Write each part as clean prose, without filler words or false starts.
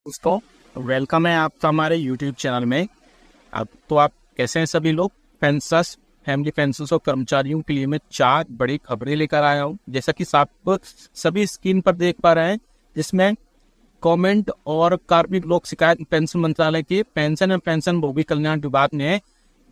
दोस्तों, वेलकम है आपका हमारे यूट्यूब चैनल में। अब तो आप कैसे हैं सभी लोग। पेंशनर्स, फैमिली पेंशनर्स और कर्मचारियों के लिए मैं 4 बड़ी खबरें लेकर आया हूं। जैसा कि आप सभी स्क्रीन पर देख पा रहे हैं, जिसमें गवर्नमेंट और कार्मिक लोक शिकायत पेंशन मंत्रालय के पेंशन एवं पेंशन भोगी कल्याण विभाग ने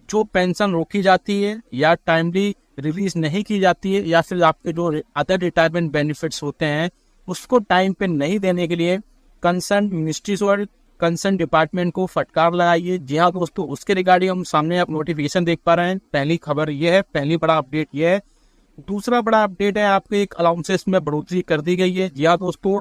जो पेंशन रोकी जाती है या टाइमली रिलीज नहीं की जाती है या फिर आपके जो अदर रिटायरमेंट बेनिफिट्स होते हैं उसको टाइम पे नहीं देने के लिए कंसर्न मिनिस्ट्रीज और कंसर्न डिपार्टमेंट को फटकार लगाई है। जी हाँ दोस्तों, उसके रिगार्डिंग हम सामने आप नोटिफिकेशन देख पा रहे हैं। पहली खबर ये है, पहली बड़ा अपडेट ये है। दूसरा बड़ा अपडेट है, आपके एक अलाउंसेस में बढ़ोतरी कर दी गई है। जी हाँ दोस्तों,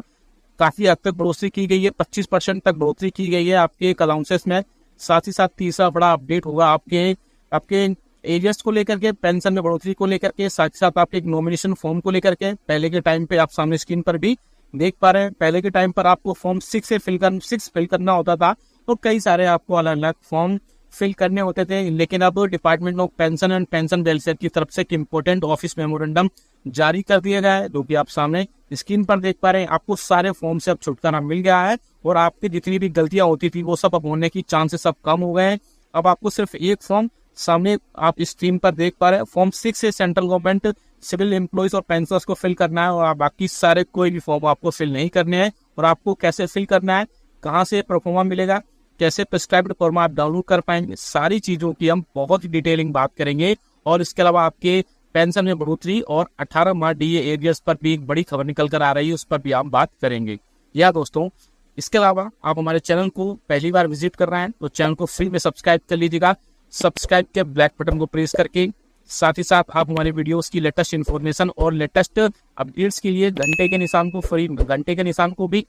काफी हद तक बढ़ोतरी की गई है, 25% तक बढ़ोतरी की गई है आपके एक अलाउंसेस में। साथ ही साथ तीसरा बड़ा अपडेट होगा आपके एरियर्स को लेकर के, पेंशन में बढ़ोतरी को लेकर के, साथ ही साथ आपके एक नॉमिनेशन फॉर्म को लेकर के। पहले के टाइम पे आप सामने स्क्रीन पर भी देख पा रहे हैं, पहले के टाइम पर आपको फॉर्म 6 फिल करना होता था और कई सारे आपको अलग अलग फॉर्म फिल करने होते थे। लेकिन अब department of pension and pension welfare की तरफ से एक इम्पोर्टेंट ऑफिस मेमोरेंडम जारी कर दिया गया है, जो कि आप सामने स्क्रीन पर देख पा रहे हैं। आपको सारे फॉर्म से अब छुटकारा मिल गया है और आपकी जितनी भी गलतियां होती थी वो सब अब होने की चांसेस सब कम हो गए हैं। अब आपको सिर्फ एक फॉर्म सामने आप स्क्रीन पर देख पा रहे हैं, फॉर्म 6 से सेंट्रल गवर्नमेंट सिविल एम्प्लॉइज और पेंशनर्स को फिल करना है और बाकी सारे कोई भी फॉर्म आपको फिल नहीं करने हैं। और आपको कैसे फिल करना है, कहाँ से प्रोफॉर्मा मिलेगा, कैसे प्रिस्क्राइब्ड फॉर्म आप डाउनलोड कर पाएंगे, सारी चीजों की हम बहुत ही डिटेलिंग बात करेंगे। और इसके अलावा आपके पेंशन में बढ़ोतरी और 18 माह डीए एरियर्स पर भी एक बड़ी खबर निकल कर आ रही है, उस पर भी हम बात करेंगे। या दोस्तों, इसके अलावा आप हमारे चैनल को पहली बार विजिट कर रहे हैं तो चैनल को फ्री में सब्सक्राइब कर लीजिएगा। सब्सक्राइब के ब्लैक बटन को प्रेस करके साथ ही साथ आप हमारे वीडियोस की लेटेस्ट इन्फॉर्मेशन और लेटेस्ट अपडेट्स के लिए घंटे के निशान को भी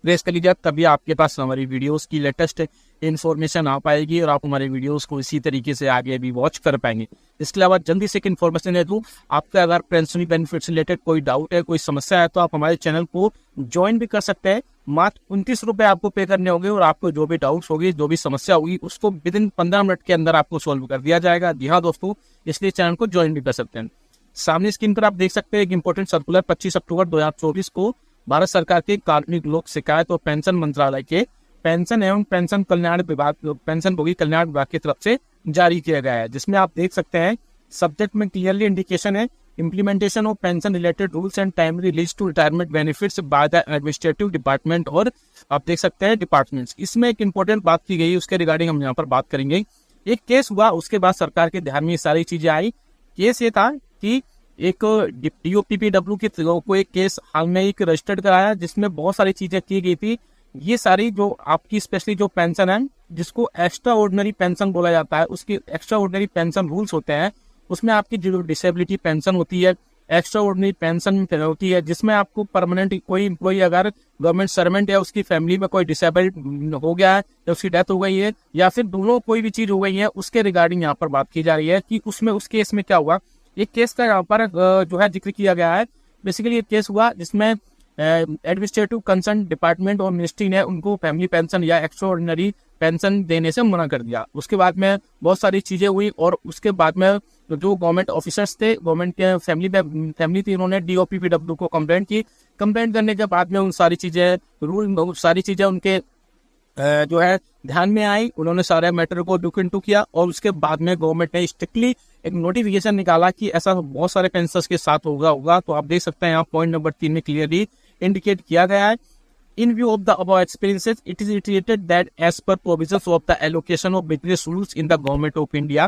प्रेस कर लीजिए, तभी आपके पास हमारी वीडियोस की लेटेस्ट इन्फॉर्मेशन आ पाएगी और आप हमारे वीडियोस को इसी तरीके से आगे भी वॉच कर पाएंगे। इसके अलावा जल्दी से एक इन्फॉर्मेशन दे दूं, आपका अगर पेंशन बेनिफिट से रिलेटेड कोई डाउट है, कोई समस्या है, तो आप हमारे चैनल को ज्वाइन भी कर सकते हैं। मात्र 29 रुपए आपको पे करने होंगे और आपको जो भी डाउट्स होगी, जो भी समस्या होगी, उसको विदिन 15 मिनट के अंदर आपको सॉल्व कर दिया जाएगा। जी हाँ दोस्तों, इसलिए चैनल को ज्वाइन भी कर सकते हैं। सामने स्क्रीन पर आप देख सकते हैं एक इंपॉर्टेंट सर्कुलर 25 अक्टूबर 2024 को भारत सरकार के कार्मिक लोक शिकायत और पेंशन मंत्रालय के पेंशन एवं पेंशन कल्याण विभाग, पेंशन भोगी कल्याण विभाग की तरफ से जारी किया गया है, जिसमें आप देख सकते हैं सब्जेक्ट में क्लियरली इंडिकेशन है, implementation of pension related rules and timely release to retirement benefits by the administrative department. और आप देख सकते हैं डिपार्टमेंट्स, इसमें एक इंपॉर्टेंट बात की गई, उसके रिगार्डिंग हम यहाँ पर बात करेंगे। एक केस हुआ, उसके बाद सरकार के ध्यान में ये सारी चीजें आई। केस ये था कि एक DOPPW के को एक केस हाल में एक रजिस्टर्ड कराया, जिसमें बहुत सारी चीजें की गई थी। ये सारी जो आपकी स्पेशली जो पेंशन है, जिसको एक्स्ट्रा ऑर्डिनरी पेंशन बोला जाता है, उसकी एक्स्ट्रा ऑर्डिनरी पेंशन रूल्स होते हैं। उसमें आपकी जो डिसेबिलिटी पेंशन होती है, एक्स्ट्रा ऑर्डिनरी पेंशन होती है, जिसमें आपको परमानेंट कोई एम्प्लॉई अगर गवर्नमेंट सर्वेंट या उसकी फैमिली में कोई डिसेबल्ड हो गया है या उसकी डेथ हो गई है या फिर दोनों कोई भी चीज हो गई है, उसके रिगार्डिंग यहाँ पर बात की जा रही है कि उसमें उस केस में क्या हुआ। एक केस का यहाँ पर जो है जिक्र किया गया है। बेसिकली एक केस हुआ जिसमें एडमिनिस्ट्रेटिव कंसर्न डिपार्टमेंट और मिनिस्ट्री ने उनको फैमिली पेंशन या एक्स्ट्रा ऑर्डिनरी पेंशन देने से मना कर दिया। उसके बाद में बहुत सारी चीजें हुई और उसके बाद में जो गवर्नमेंट ऑफिसर्स थे, गवर्नमेंट के फैमिली थी, उन्होंने DOPPW को कंप्लेंट की। कंप्लेंट करने के बाद में उन सारी चीजें उनके जो है ध्यान में आई। उन्होंने सारे मैटर को लुक इनटू किया और उसके बाद में गवर्नमेंट ने स्ट्रिक्टली एक नोटिफिकेशन निकाला कि ऐसा बहुत सारे पेंशनर्स के साथ होगा। तो आप देख सकते हैं यहाँ पॉइंट नंबर 3 में क्लियरली इंडिकेट किया गया है। In view of the above experiences, it is reiterated that as per provisions of the allocation of business rules in the Government of India,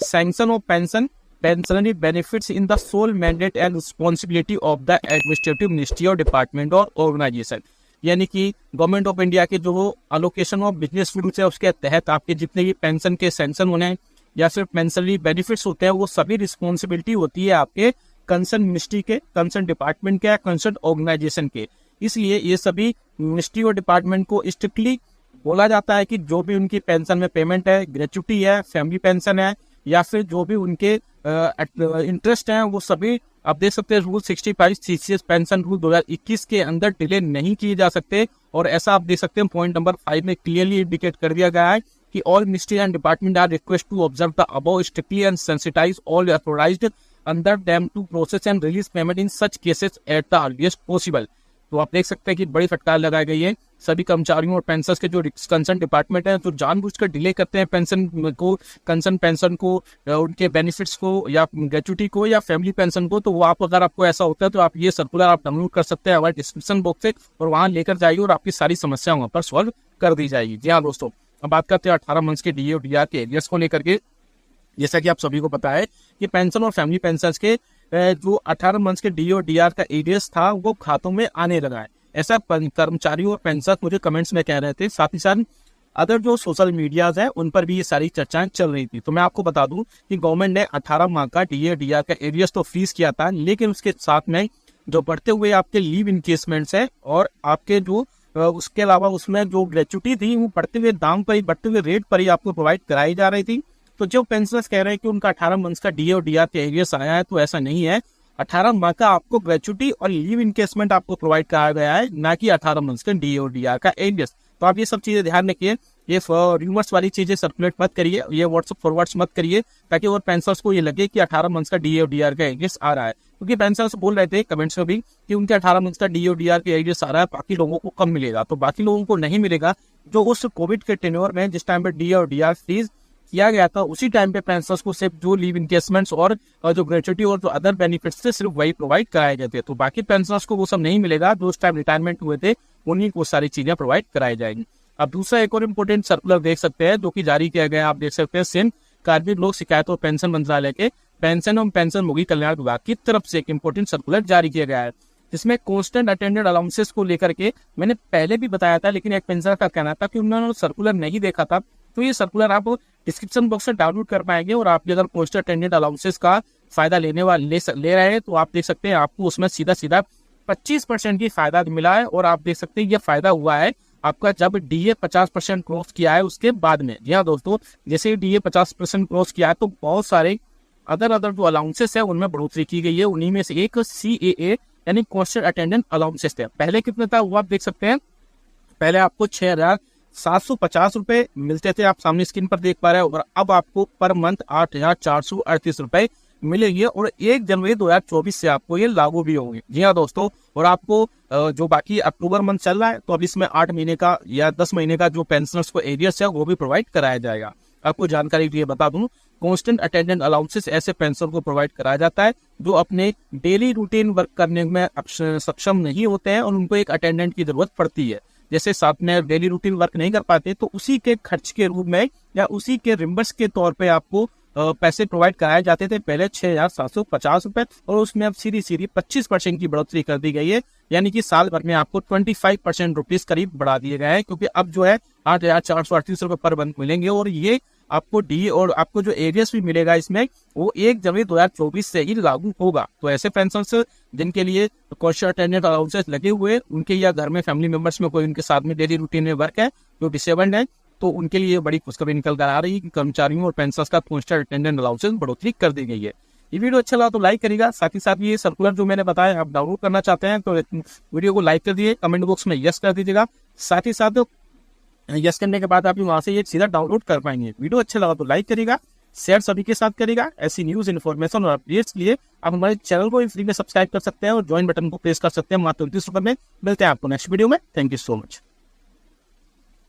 sanction of pensionary benefits in the sole mandate and responsibility of the administrative ministry or department or organization। यानी कि government of India के जो allocation of business rules है, उसके तहत आपके जितने भी पेंशन के सैंक्शन होने हैं या फिर पेंशनरी बेनिफिट्स होते हैं, वो सभी रिस्पॉन्सिबिलिटी होती है आपके कंसर्न मिनिस्ट्री के, कंसर्न डिपार्टमेंट के, कंसर्न ऑर्गेनाइजेशन के। इसलिए ये सभी मिनिस्ट्री और डिपार्टमेंट को स्ट्रिक्टली बोला जाता है कि जो भी उनकी पेंशन में पेमेंट है, ग्रेच्युटी है, फैमिली पेंशन है या फिर जो भी उनके इंटरेस्ट हैं, वो सभी आप देख सकते हैं रूल 65 CCS पेंशन रूल 2021 के अंदर डिले नहीं किए जा सकते। और ऐसा आप देख सकते हैं पॉइंट नंबर 5 में क्लियरली इंडिकेट कर दिया गया है कि all ministry and department are request to observe the above strictly and sensitize all authorized under them to process and release payment in such cases at the earliest possible. तो आप देख सकते हैं कि बड़ी फटकार लगाई गई है सभी कर्मचारियों और पेंशनर्स के जो कंसर्न डिपार्टमेंट है, तो जानबूझकर डिले करते हैं पेंशन को, कंसर्न पेंशन को, उनके बेनिफिट्स को या ग्रेचुटी को या फैमिली पेंशन को, तो वो आप अगर आपको ऐसा होता है तो आप ये सर्कुलर आप डाउनलोड कर सकते हैं हमारे डिस्क्रिप्शन बॉक्स से और वहां लेकर जाइए और आपकी सारी समस्या वहां पर सॉल्व कर दी जाएगी। जी हाँ दोस्तों, अब बात करते हैं 18 मंथ्स के डीए और डीआर के एरियर्स को लेकर के। जैसा कि आप सभी को पता है कि पेंशन और फैमिली पेंशन के जो 18 मंथ्स के डीए और डीआर का एरियर्स था वो खातों में आने लगा है, ऐसा कर्मचारियों और पेंशनर्स मुझे कमेंट्स में कह रहे थे। साथ ही साथ अदर जो सोशल मीडियाज है उन पर भी ये सारी चर्चाएं चल रही थी। तो मैं आपको बता दूं कि गवर्नमेंट ने 18 माह का डीए और डीआर का एरियर्स तो फ्रीज किया था, लेकिन उसके साथ में जो बढ़ते हुए आपके लीव इनकेसमेंट्स है और आपके जो उसके अलावा उसमें जो ग्रेचुटी थी वो बढ़ते हुए दाम पर ही, बढ़ते हुए रेट पर ही आपको प्रोवाइड कराई जा रही थी। तो जो पेंशनर्स कह रहे हैं कि उनका 18 मंथ्स का डीए और डीआर के एरियर्स आया है, तो ऐसा नहीं है। 18 माह का आपको ग्रेचुटी और लीव इनकेसमेंट आपको प्रोवाइड कराया गया है, ना कि 18 मंथ्स का डीए और डीआर का एरियर्स। तो आप ये सब चीजें ध्यान रखिए, ये रूमर्स वाली चीजें सर्कुलेट मत करिए, ये व्हाट्सएप फॉरवर्ड्स मत करिए, ताकि और पेंशनर्स को ये लगे कि 18 मंथ्स का डीए और डीआर का एरियर्स आ रहा है। क्योंकि पेंशनर्स बोल रहे थे कमेंट्स में भी कि उनके 18 मंथ्स का डीए और डीआर के एरियर्स आ रहा है, बाकी लोगों को कम मिलेगा। तो बाकी लोगों को नहीं मिलेगा जो उस कोविड के टेन्योर में जिस टाइम पे डीए और डीआर फ्रीज किया गया था, उसी टाइम पे पेंशनर्स को सिर्फ जो लीव इनकेसमेंट्स और जो ग्रेचुटी और जो अदर बेनिफिट्स थे सिर्फ वही प्रोवाइड कराए गए थे। तो बाकी पेंशनर्स को वो सब नहीं मिलेगा, जो उस टाइम रिटायरमेंट हुए थे उन्हीं को सारी चीजें प्रोवाइड कराई जाएंगी। अब दूसरा एक और इम्पोर्टेंट सर्कुलर देख सकते हैं जो कि जारी किया गया है, आप देख सकते हैं सिंध कार्मिक लोक शिकायत और पेंशन मंत्रालय के पेंशन और पेंशनभोगी कल्याण विभाग की तरफ से एक इम्पोर्टेंट सर्कुलर जारी किया गया है, जिसमें कांस्टेंट अटेंडेंट अलाउंसेस को लेकर के मैंने पहले भी बताया था, लेकिन एक पेंशनर का कहना था कि उन्होंने सर्कुलर नहीं देखा था। तो ये सर्कुलर आप डिस्क्रिप्शन बॉक्स से डाउनलोड कर पाएंगे और आप अगर पोस्ट अटेंडेंट अलाउंसेस का फायदा ले रहे हैं तो आप देख सकते हैं आपको उसमें सीधा 25% की फायदा मिला है। और आप देख सकते हैं ये फायदा हुआ है आपका जब डीए 50% क्रॉस किया है उसके बाद में। जी हाँ दोस्तों, जैसे डीए 50% क्रॉस किया है तो बहुत सारे अदर जो अलाउंसेस है उनमें बढ़ोतरी की गई है। उन्हीं में से एक CAA यानी कांस्टेंट अटेंडेंट अलाउंसेस थे। पहले कितने था वो आप देख सकते हैं, पहले आपको 6,750 रुपए मिलते थे, आप सामने स्क्रीन पर देख पा रहे हैं, और अब आपको पर मंथ 8,438 रुपए मिलेंगे और 1 जनवरी 2024 से आपको ये लागू भी होंगे। जी हाँ दोस्तों, और आपको जो बाकी अक्टूबर मंथ चल रहा है तो अब इसमें 8 महीने का या 10 महीने का जो पेंशनर्स को एरियर्स है वो भी प्रोवाइड कराया जाएगा। आपको जानकारी के लिए बता दूं, कांस्टेंट अटेंडेंट अलाउंसेस ऐसे पेंशनर को प्रोवाइड कराया जाता है जो अपने डेली रूटीन वर्क करने में सक्षम नहीं होते हैं और उनको एक अटेंडेंट की जरूरत पड़ती है। जैसे साथ में डेली रूटीन वर्क नहीं कर पाते तो उसी के खर्च के रूप में या उसी के रिम्बर्स के तौर पे आपको पैसे प्रोवाइड कराए जाते थे पहले 6,750 रुपए, और उसमें अब सीधी 25% की बढ़ोतरी कर दी गई है, यानी कि साल भर में आपको 25% रुपीज करीब बढ़ा दिए गए हैं, क्योंकि अब जो है 8,438 रुपए पर मंथ मिलेंगे। और ये आपको डी और आपको जो एरियस भी मिलेगा इसमें वो 1 जनवरी 2024 से ही लागू होगा। तो ऐसे पेंशनर्स जिनके लिए कांस्टेंट अटेंडेंट अलाउंसेस लगे हुए, उनके या घर में फैमिली मेंबर्स में कोई उनके साथ में डेली रूटीन में वर्क है जो डिसेबल्ड है, तो उनके लिए बड़ी खुशखबरी निकल कर आ रही है कि कर्मचारियों और पेंशनर्स का कांस्टेंट अटेंडेंट अलाउंसेस बढ़ोतरी कर दी गई है। ये वीडियो अच्छा लगा तो लाइक करिएगा, साथ ही साथ ये सर्कुलर जो मैंने बताया आप डाउनलोड करना चाहते हैं तो वीडियो को लाइक कर दिए, कमेंट बॉक्स में यस कर दीजिएगा। साथ ही साथ यस करने के बाद आप वहां से ये सीधा डाउनलोड कर पाएंगे। वीडियो अच्छा लगा तो लाइक करिएगा, शेयर सभी के साथ करिएगा। ऐसी न्यूज इन्फॉर्मेशन और अपडेट्स के लिए आप हमारे चैनल को फ्री में सब्सक्राइब कर सकते हैं और ज्वाइन बटन को प्रेस कर सकते हैं मात्र 29 रुपए में। मिलते हैं आपको नेक्स्ट वीडियो में। Thank you so much.